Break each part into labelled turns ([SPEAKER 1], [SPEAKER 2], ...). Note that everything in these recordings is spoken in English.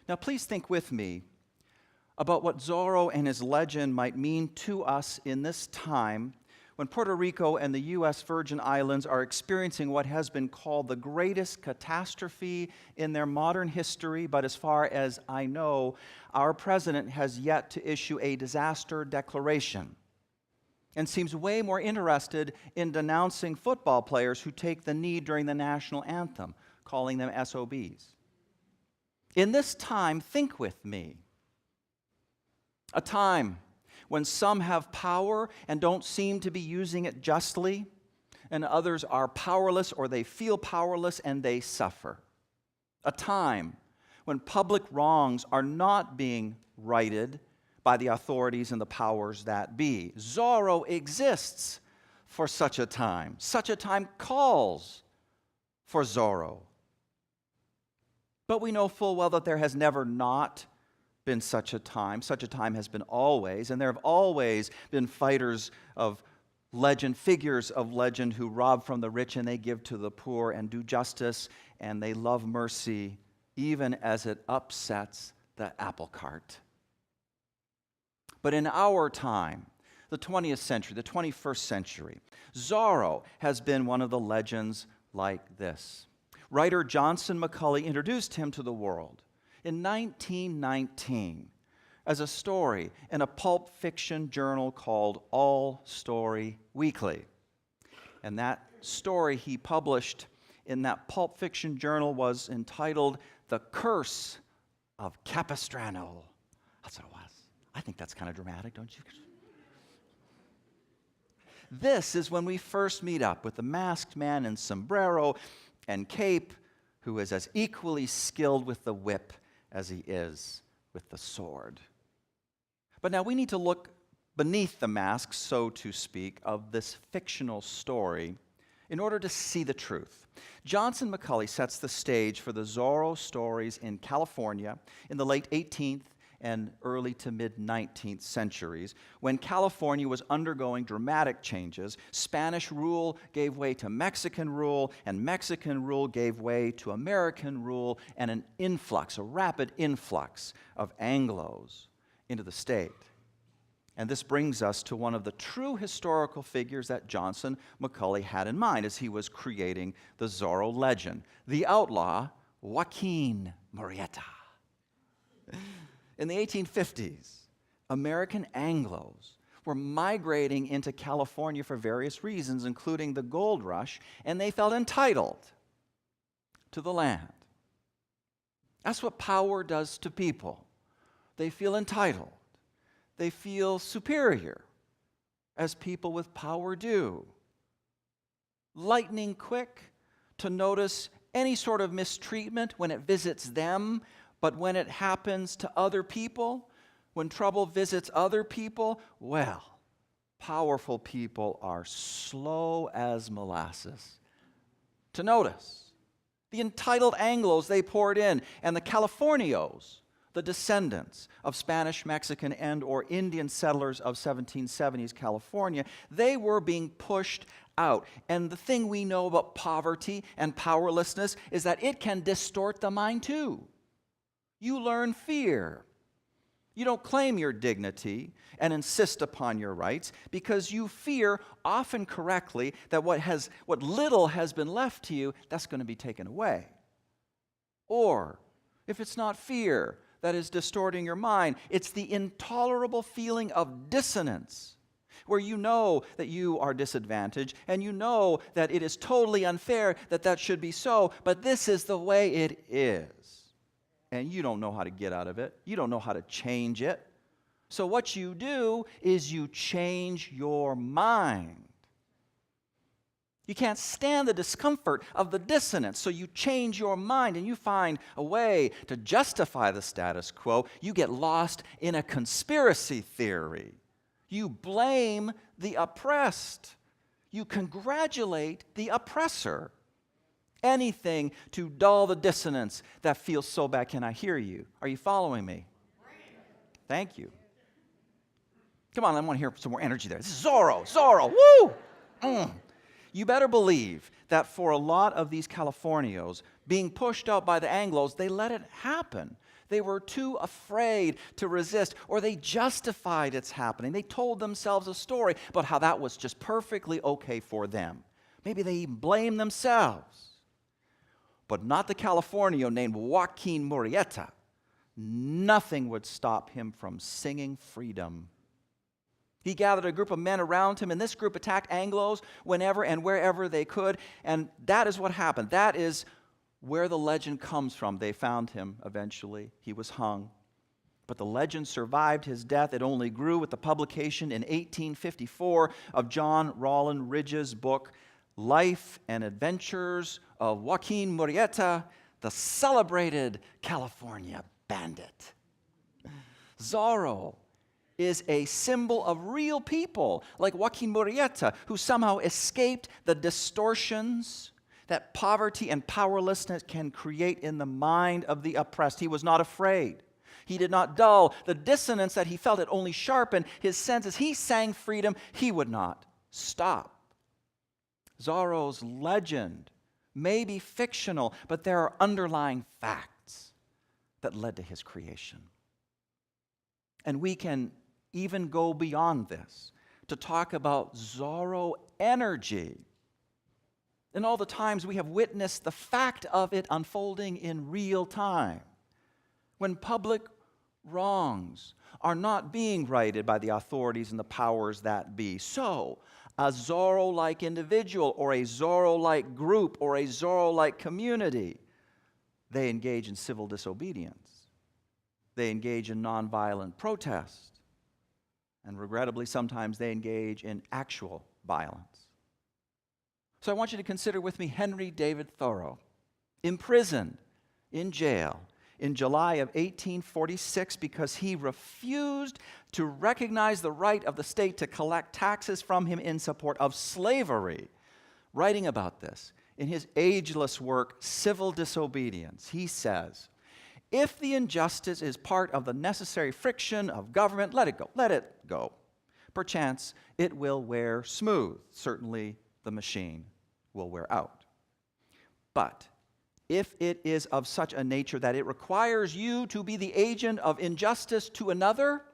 [SPEAKER 1] Now, please think with me about what Zorro and his legend might mean to us in this time when Puerto Rico and the U.S. Virgin Islands are experiencing what has been called the greatest catastrophe in their modern history. But as far as I know, our president has yet to issue a disaster declaration and seems way more interested in denouncing football players who take the knee during the national anthem, calling them SOBs. In this time, think with me, a time when some have power and don't seem to be using it justly, and others are powerless or they feel powerless and they suffer. A time when public wrongs are not being righted by the authorities and the powers that be. Zorro exists for such a time. Such a time calls for Zorro. But we know full well that there has never not been such a time. Such a time has been always, and there have always been fighters of legend, figures of legend who rob from the rich and they give to the poor and do justice and they love mercy even as it upsets the apple cart. But in our time, the 20th century, the 21st century, Zorro has been one of the legends like this. Writer Johnson Macaulay introduced him to the world in 1919 as a story in a pulp fiction journal called All Story Weekly. And that story he published in that pulp fiction journal was entitled The Curse of Capistrano. That's what it was. I think that's kind of dramatic, don't you? This is when we first meet up with the masked man in sombrero and cape, who is as equally skilled with the whip as he is with the sword. But now we need to look beneath the mask, so to speak, of this fictional story in order to see the truth. Johnson Macaulay sets the stage for the Zorro stories in California in the late 18th and early to mid-19th centuries, when California was undergoing dramatic changes. Spanish rule gave way to Mexican rule, and Mexican rule gave way to American rule, and an influx, a rapid influx of Anglos into the state. And this brings us to one of the true historical figures that Johnson Macaulay had in mind as he was creating the Zorro legend, the outlaw Joaquin Murrieta. In the 1850s, American Anglos were migrating into California for various reasons, including the gold rush, and they felt entitled to the land. That's what power does to people. They feel entitled. They feel superior, as people with power do. Lightning quick to notice any sort of mistreatment when it visits them. But when it happens to other people, when trouble visits other people, well, powerful people are slow as molasses to notice. The entitled Anglos they poured in, and the Californios, the descendants of Spanish, Mexican, and or Indian settlers of 1770s California, they were being pushed out. And the thing we know about poverty and powerlessness is that it can distort the mind too. You learn fear. You don't claim your dignity and insist upon your rights because you fear, often correctly, that what little has been left to you, that's going to be taken away. Or, if it's not fear that is distorting your mind, it's the intolerable feeling of dissonance, where you know that you are disadvantaged and you know that it is totally unfair that should be so, but this is the way it is. And you don't know how to get out of it. You don't know how to change it. So what you do is you change your mind. You can't stand the discomfort of the dissonance, so you change your mind and you find a way to justify the status quo. You get lost in a conspiracy theory. You blame the oppressed. You congratulate the oppressor. Anything to dull the dissonance that feels so bad. Can I hear you? Are you following me? Thank you. Come on, I want to hear some more energy there. This is Zorro, woo! You better believe that for a lot of these Californios being pushed out by the Anglos, they let it happen. They were too afraid to resist, or they justified its happening. They told themselves a story about how that was just perfectly okay for them. Maybe they even blamed themselves. But not the Californian named Joaquin Murrieta. Nothing would stop him from singing freedom. He gathered a group of men around him, and this group attacked Anglos whenever and wherever they could, and that is what happened. That is where the legend comes from. They found him eventually. He was hung. But the legend survived his death. It only grew with the publication in 1854 of John Rollin Ridge's book, Life and Adventures of Joaquin Murrieta, the celebrated California bandit. Zorro is a symbol of real people like Joaquin Murrieta, who somehow escaped the distortions that poverty and powerlessness can create in the mind of the oppressed. He was not afraid. He did not dull. The dissonance that he felt, it only sharpened his senses. He sang freedom. He would not stop. Zorro's legend may be fictional, but there are underlying facts that led to his creation. And we can even go beyond this to talk about Zorro energy and all the times we have witnessed the fact of it unfolding in real time. When public wrongs are not being righted by the authorities and the powers that be. So, a Zorro-like individual or a Zorro-like group or a Zorro-like community, they engage in civil disobedience. They engage in nonviolent protest. And regrettably, sometimes they engage in actual violence. So I want you to consider with me Henry David Thoreau, imprisoned in jail in July of 1846 because he refused to recognize the right of the state to collect taxes from him in support of slavery. Writing about this in his ageless work, Civil Disobedience, he says, "If the injustice is part of the necessary friction of government, let it go, let it go. Perchance it will wear smooth. Certainly the machine will wear out. But if it is of such a nature that it requires you to be the agent of injustice to another,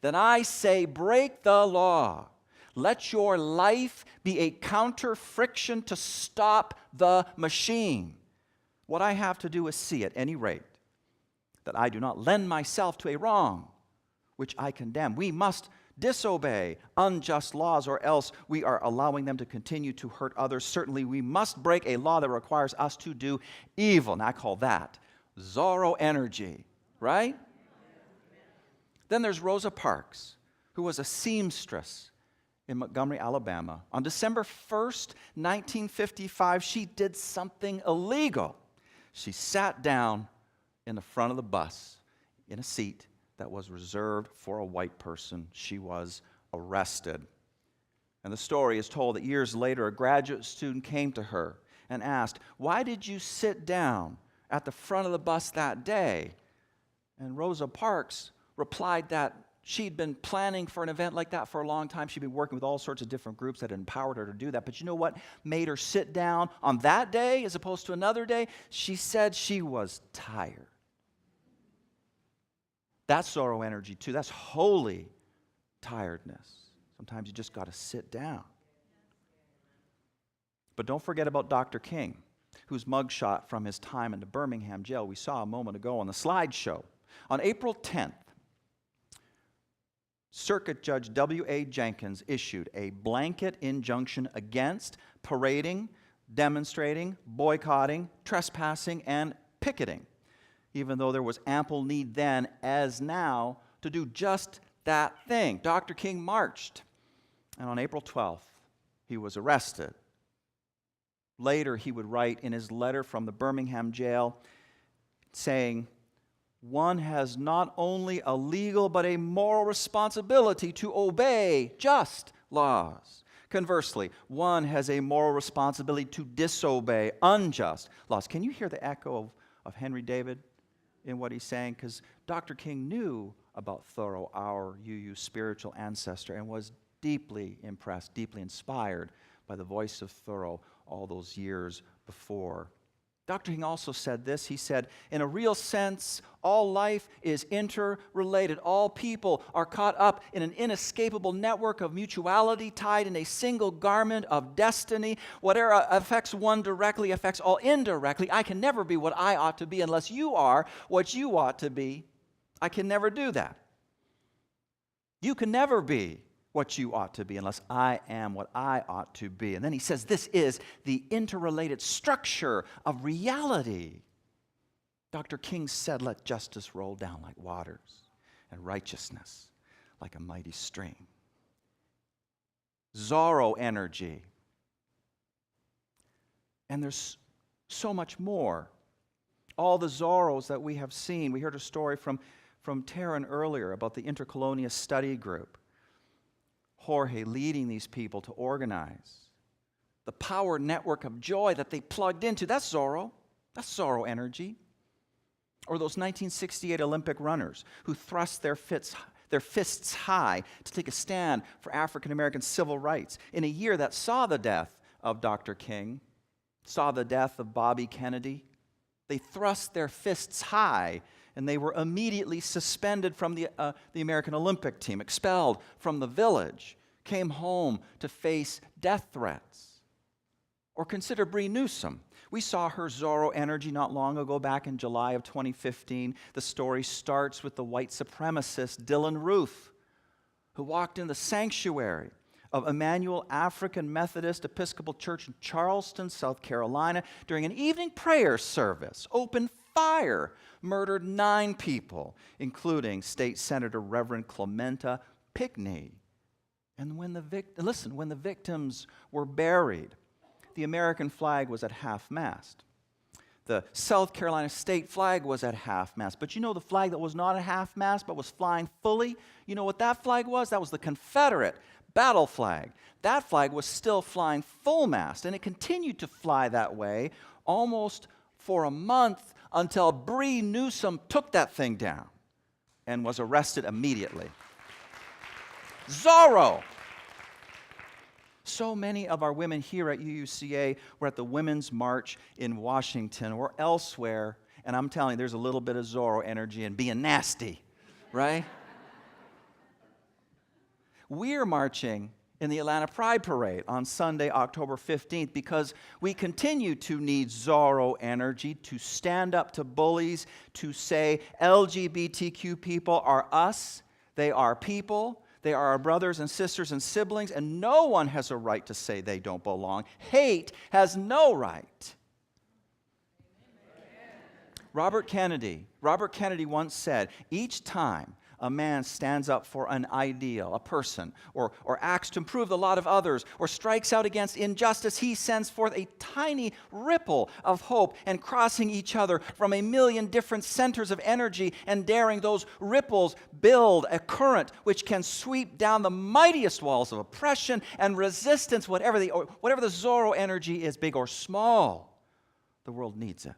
[SPEAKER 1] then I say break the law. Let your life be a counter-friction to stop the machine. What I have to do is see at any rate that I do not lend myself to a wrong which I condemn. We must disobey unjust laws, or else we are allowing them to continue to hurt others. Certainly, we must break a law that requires us to do evil." And I call that Zorro energy, right? Then there's Rosa Parks, who was a seamstress in Montgomery, Alabama. On December 1st, 1955, she did something illegal. She sat down in the front of the bus in a seat that was reserved for a white person. She was arrested. And the story is told that years later, a graduate student came to her and asked, "Why did you sit down at the front of the bus that day?" And Rosa Parks replied that she'd been planning for an event like that for a long time. She'd been working with all sorts of different groups that empowered her to do that. But you know what made her sit down on that day as opposed to another day? She said she was tired. That's Zorro energy too. That's holy tiredness. Sometimes you just got to sit down. But don't forget about Dr. King, whose mugshot from his time in the Birmingham jail we saw a moment ago on the slideshow. On April 10th, Circuit Judge W.A. Jenkins issued a blanket injunction against parading, demonstrating, boycotting, trespassing, and picketing, even though there was ample need then, as now, to do just that thing. Dr. King marched, and on April 12th, he was arrested. Later, he would write in his letter from the Birmingham jail, saying, "One has not only a legal but a moral responsibility to obey just laws. Conversely, one has a moral responsibility to disobey unjust laws." Can you hear the echo of Henry David in what he's saying? Because Dr. King knew about Thoreau, our UU spiritual ancestor, and was deeply impressed, deeply inspired by the voice of Thoreau all those years before. Dr. King also said this. He said, in a real sense, all life is interrelated. All people are caught up in an inescapable network of mutuality, tied in a single garment of destiny. Whatever affects one directly affects all indirectly. I can never be what I ought to be unless you are what you ought to be. I can never do that. You can never be what you ought to be unless I am what I ought to be. And then he says this is the interrelated structure of reality. Dr. King said, let justice roll down like waters and righteousness like a mighty stream. Zorro energy. And there's so much more. All the Zorros that we have seen. We heard a story from Taryn earlier about the Intercolonial Study Group. Jorge leading these people to organize the power network of joy that they plugged into. That's Zorro. That's Zorro energy. Or those 1968 Olympic runners who thrust their fists high to take a stand for African American civil rights in a year that saw the death of Dr. King, saw the death of Bobby Kennedy. They thrust their fists high, and they were immediately suspended from the American Olympic team, expelled from the village, came home to face death threats. Or consider Bree Newsom. We saw her Zorro energy not long ago, back in July of 2015. The story starts with the white supremacist Dylan Ruth, who walked in the sanctuary of Emmanuel African Methodist Episcopal Church in Charleston, South Carolina, during an evening prayer service, opened fire, murdered 9 people, including State Senator Reverend Clementa Pinckney. And when the victims were buried, the American flag was at half-mast. The South Carolina state flag was at half-mast. But you know the flag that was not at half-mast but was flying fully? You know what that flag was? That was the Confederate battle flag. That flag was still flying full-mast, and it continued to fly that way almost for a month until Bree Newsom took that thing down and was arrested immediately. Zorro! So many of our women here at UUCA were at the Women's March in Washington or elsewhere, and I'm telling you, there's a little bit of Zorro energy and being nasty, right? We're marching in the Atlanta Pride Parade on Sunday, October 15th, because we continue to need Zorro energy to stand up to bullies, to say LGBTQ people are us, they are people, they are our brothers and sisters and siblings, and no one has a right to say they don't belong. Hate has no right. Robert Kennedy once said, each time a man stands up for an ideal, a person, or acts to improve the lot of others, or strikes out against injustice, he sends forth a tiny ripple of hope, and crossing each other from a million different centers of energy, and daring those ripples build a current which can sweep down the mightiest walls of oppression and resistance, whatever the Zorro energy is, big or small. The world needs it.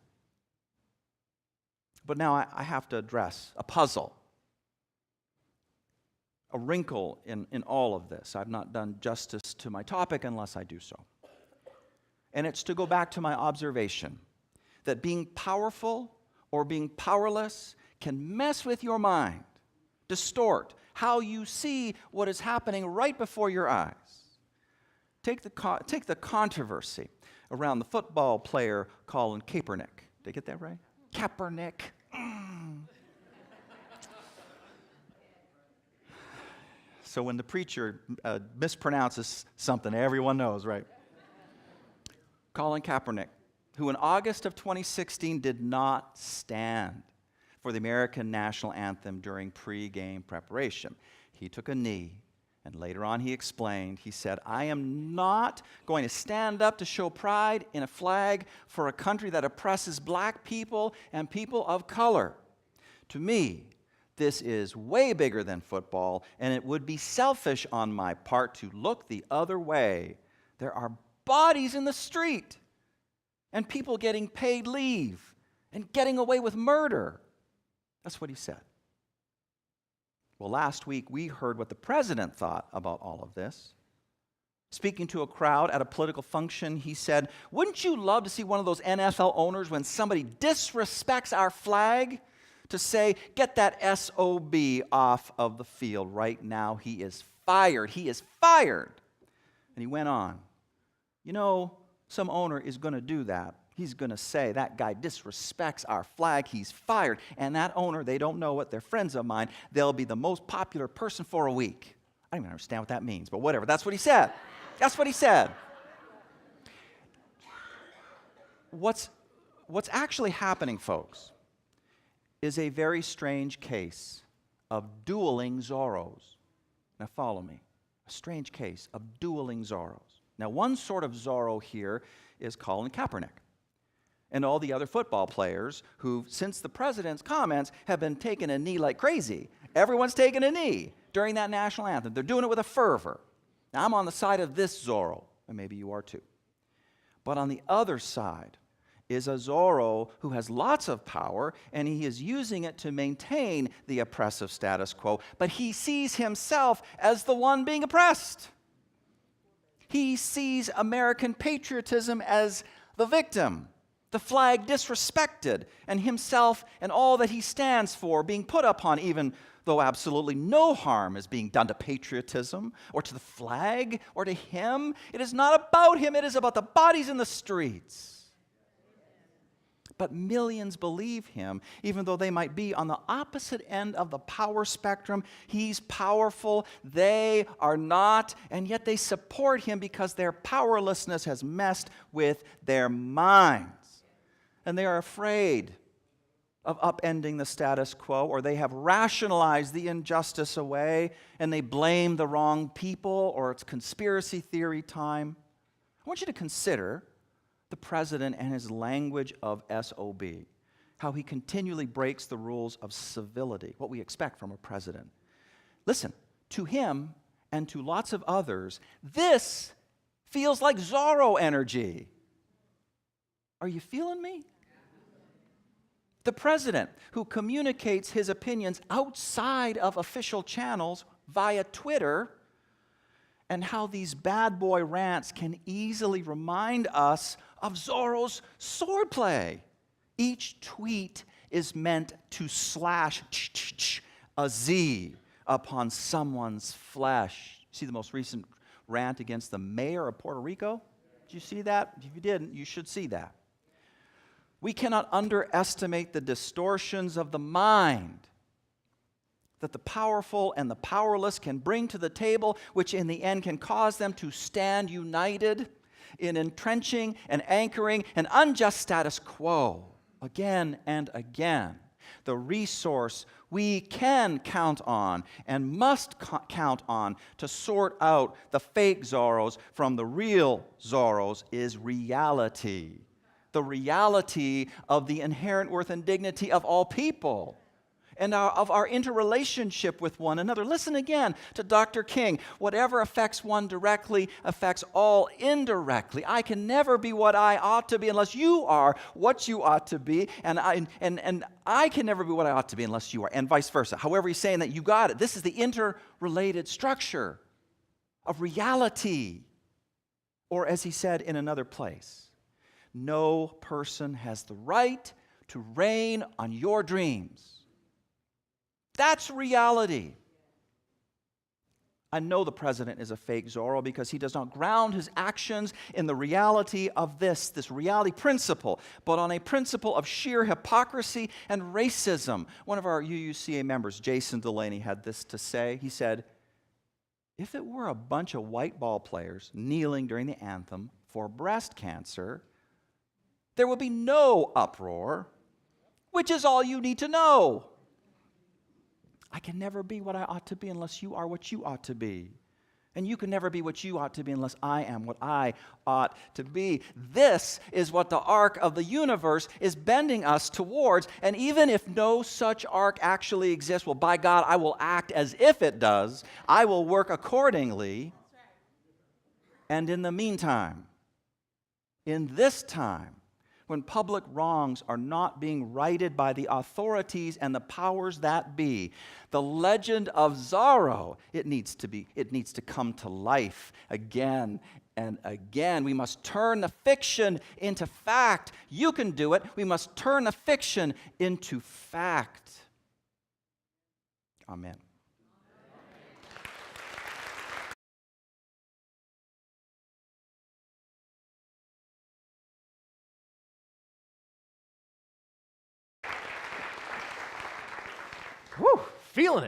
[SPEAKER 1] But now I have to address a puzzle. A wrinkle in all of this. I've not done justice to my topic unless I do so. And it's to go back to my observation that being powerful or being powerless can mess with your mind, distort how you see what is happening right before your eyes. Take the controversy around the football player Colin Kaepernick. Did I get that right? Kaepernick. So when the preacher mispronounces something, everyone knows, right? Colin Kaepernick, who in August of 2016 did not stand for the American national anthem during pre-game preparation. He took a knee, and later on he explained, he said, I am not going to stand up to show pride in a flag for a country that oppresses black people and people of color. To me, this is way bigger than football, and it would be selfish on my part to look the other way. There are bodies in the street, and people getting paid leave, and getting away with murder. That's what he said. Well, last week we heard what the president thought about all of this. Speaking to a crowd at a political function, he said, "Wouldn't you love to see one of those NFL owners, when somebody disrespects our flag, to say, 'Get that SOB off of the field right now. He is fired. He is fired.'" And he went on, "You know, some owner is going to do that. He's going to say, 'That guy disrespects our flag. He's fired.' And that owner, they don't know it. They're friends of mine. They'll be the most popular person for a week." I don't even understand what that means, but whatever. That's what he said. That's what he said. What's actually happening, folks, is a very strange case of dueling Zorros. Now follow me. A strange case of dueling Zorros. Now one sort of Zorro here is Colin Kaepernick and all the other football players who, since the president's comments, have been taking a knee like crazy. Everyone's taking a knee during that national anthem. They're doing it with a fervor. Now, I'm on the side of this Zorro, and maybe you are too. But on the other side is a Zorro who has lots of power, and he is using it to maintain the oppressive status quo, but he sees himself as the one being oppressed. He sees American patriotism as the victim, the flag disrespected, and himself and all that he stands for being put upon, even though absolutely no harm is being done to patriotism or to the flag or to him. It is not about him, it is about the bodies in the streets. But millions believe him, even though they might be on the opposite end of the power spectrum. He's powerful, they are not, and yet they support him because their powerlessness has messed with their minds. And they are afraid of upending the status quo, or they have rationalized the injustice away, and they blame the wrong people, or it's conspiracy theory time. I want you to consider the president and his language of SOB, how he continually breaks the rules of civility, what we expect from a president. Listen, to him and to lots of others, this feels like Zorro energy. Are you feeling me? The president, who communicates his opinions outside of official channels via Twitter, and how these bad boy rants can easily remind us of Zorro's swordplay. Each tweet is meant to slash a Z upon someone's flesh. See the most recent rant against the mayor of Puerto Rico? Did you see that? If you didn't, you should see that. We cannot underestimate the distortions of the mind that the powerful and the powerless can bring to the table, which in the end can cause them to stand united in entrenching and anchoring an unjust status quo again and again. The resource we can count on and must count on to sort out the fake Zorros from the real Zorros is reality. The reality of the inherent worth and dignity of all people and of our interrelationship with one another. Listen again to Dr. King. Whatever affects one directly affects all indirectly. I can never be what I ought to be unless you are what you ought to be, and I can never be what I ought to be unless you are, and vice versa. However, he's saying that you got it. This is the interrelated structure of reality. Or as he said in another place, no person has the right to reign on your dreams. That's reality. I know the president is a fake Zorro because he does not ground his actions in the reality of this reality principle, but on a principle of sheer hypocrisy and racism. One of our UUCA members, Jason Delaney, had this to say. He said, if it were a bunch of white ball players kneeling during the anthem for breast cancer, there would be no uproar, which is all you need to know. I can never be what I ought to be unless you are what you ought to be. And you can never be what you ought to be unless I am what I ought to be. This is what the arc of the universe is bending us towards. And even if no such arc actually exists, well, by God, I will act as if it does. I will work accordingly. And in the meantime, in this time, when public wrongs are not being righted by the authorities and the powers that be. The legend of Zorro, it needs to come to life again and again. We must turn the fiction into fact. You can do it. We must turn the fiction into fact. Amen.
[SPEAKER 2] Woo, feeling it.